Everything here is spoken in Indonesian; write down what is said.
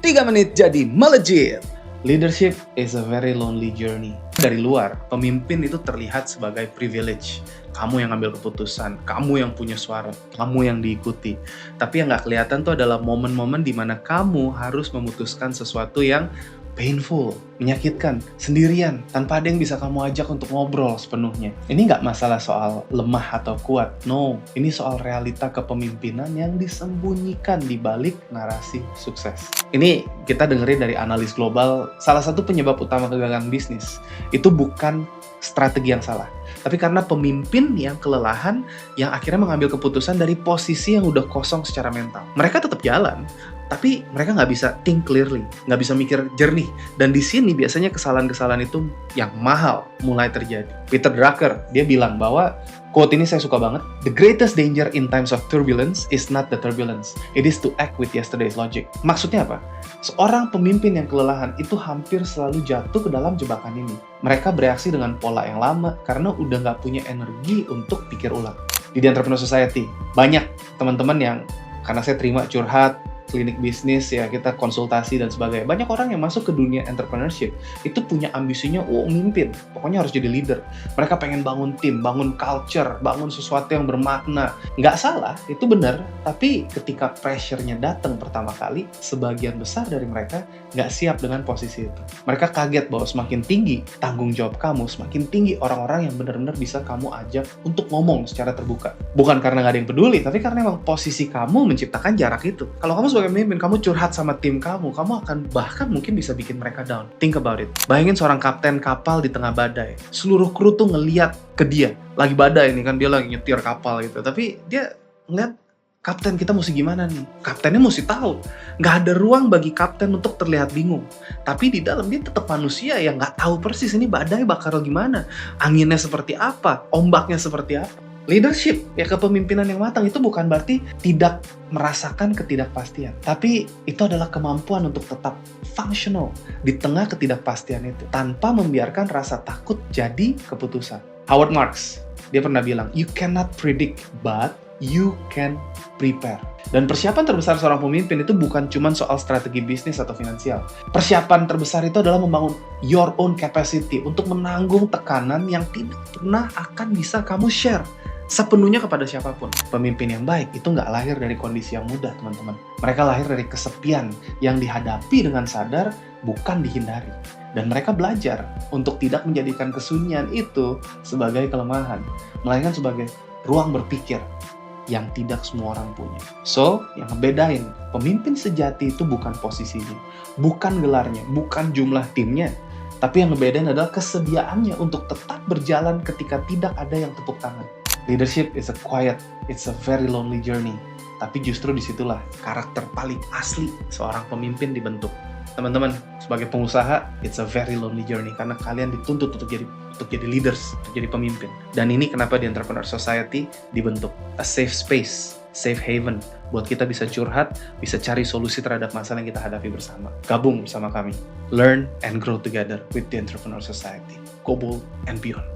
3 menit jadi melejit. Leadership is a very lonely journey. Dari luar, pemimpin itu terlihat sebagai privilege. Kamu yang ambil keputusan, kamu yang punya suara, kamu yang diikuti. Tapi yang nggak kelihatan tuh adalah momen-momen di mana kamu harus memutuskan sesuatu yang painful, menyakitkan, sendirian, tanpa ada yang bisa kamu ajak untuk ngobrol sepenuhnya. Ini nggak masalah soal lemah atau kuat, no. Ini soal realita kepemimpinan yang disembunyikan di balik narasi sukses. Ini kita dengerin dari analis global, salah satu penyebab utama kegagalan bisnis itu bukan strategi yang salah, tapi karena pemimpin yang kelelahan, yang akhirnya mengambil keputusan dari posisi yang udah kosong secara mental. Mereka tetap jalan, tapi mereka nggak bisa think clearly, nggak bisa mikir jernih. Dan di sini biasanya kesalahan-kesalahan itu yang mahal mulai terjadi. Peter Drucker, dia bilang bahwa, quote ini saya suka banget, "The greatest danger in times of turbulence is not the turbulence, it is to act with yesterday's logic." Maksudnya apa? Seorang pemimpin yang kelelahan itu hampir selalu jatuh ke dalam jebakan ini. Mereka bereaksi dengan pola yang lama karena udah nggak punya energi untuk pikir ulang. Di The Entrepreneur Society, banyak teman-teman yang, karena saya terima curhat, klinik bisnis, ya kita konsultasi dan sebagainya. Banyak orang yang masuk ke dunia entrepreneurship itu punya ambisinya, mimpin. Pokoknya harus jadi leader. Mereka pengen bangun tim, bangun culture, bangun sesuatu yang bermakna. Nggak salah, itu benar. Tapi ketika pressure-nya datang pertama kali, sebagian besar dari mereka nggak siap dengan posisi itu. Mereka kaget bahwa semakin tinggi tanggung jawab kamu, semakin tinggi orang-orang yang benar-benar bisa kamu ajak untuk ngomong secara terbuka. Bukan karena nggak ada yang peduli, tapi karena memang posisi kamu menciptakan jarak itu. Kalau kamu sebagai pemimpin, kamu curhat sama tim kamu akan bahkan mungkin bisa bikin mereka down. Think about it. Bayangin seorang kapten kapal di tengah badai. Seluruh kru tuh ngeliat ke dia. Lagi badai nih kan, dia lagi nyetir kapal gitu. Tapi dia ngeliat, kapten kita mesti gimana nih? Kaptennya mesti tahu. Nggak ada ruang bagi kapten untuk terlihat bingung. Tapi di dalam dia tetap manusia yang nggak tahu persis ini badai bakal gimana. Anginnya seperti apa? Ombaknya seperti apa? Leadership, ya kepemimpinan yang matang itu bukan berarti tidak merasakan ketidakpastian. Tapi itu adalah kemampuan untuk tetap functional di tengah ketidakpastian itu. Tanpa membiarkan rasa takut jadi keputusan. Howard Marks, dia pernah bilang, "You cannot predict, but you can prepare." Dan persiapan terbesar seorang pemimpin itu bukan cuma soal strategi bisnis atau finansial. Persiapan terbesar itu adalah membangun your own capacity untuk menanggung tekanan yang tidak pernah akan bisa kamu share sepenuhnya kepada siapapun. Pemimpin yang baik itu nggak lahir dari kondisi yang mudah, teman-teman. Mereka lahir dari kesepian yang dihadapi dengan sadar, bukan dihindari. Dan mereka belajar untuk tidak menjadikan kesunyian itu sebagai kelemahan, melainkan sebagai ruang berpikir yang tidak semua orang punya. So, yang ngebedain pemimpin sejati itu bukan posisinya, bukan gelarnya, bukan jumlah timnya, tapi yang ngebedain adalah kesediaannya untuk tetap berjalan ketika tidak ada yang tepuk tangan. Leadership is a quiet, it's a very lonely journey. Tapi justru disitulah karakter paling asli seorang pemimpin dibentuk. Teman-teman, sebagai pengusaha, it's a very lonely journey karena kalian dituntut untuk jadi leaders, untuk jadi pemimpin. Dan ini kenapa di Entrepreneur Society dibentuk. A safe space, safe haven, buat kita bisa curhat, bisa cari solusi terhadap masalah yang kita hadapi bersama. Gabung bersama kami. Learn and grow together with the Entrepreneur Society. Go bold and beyond.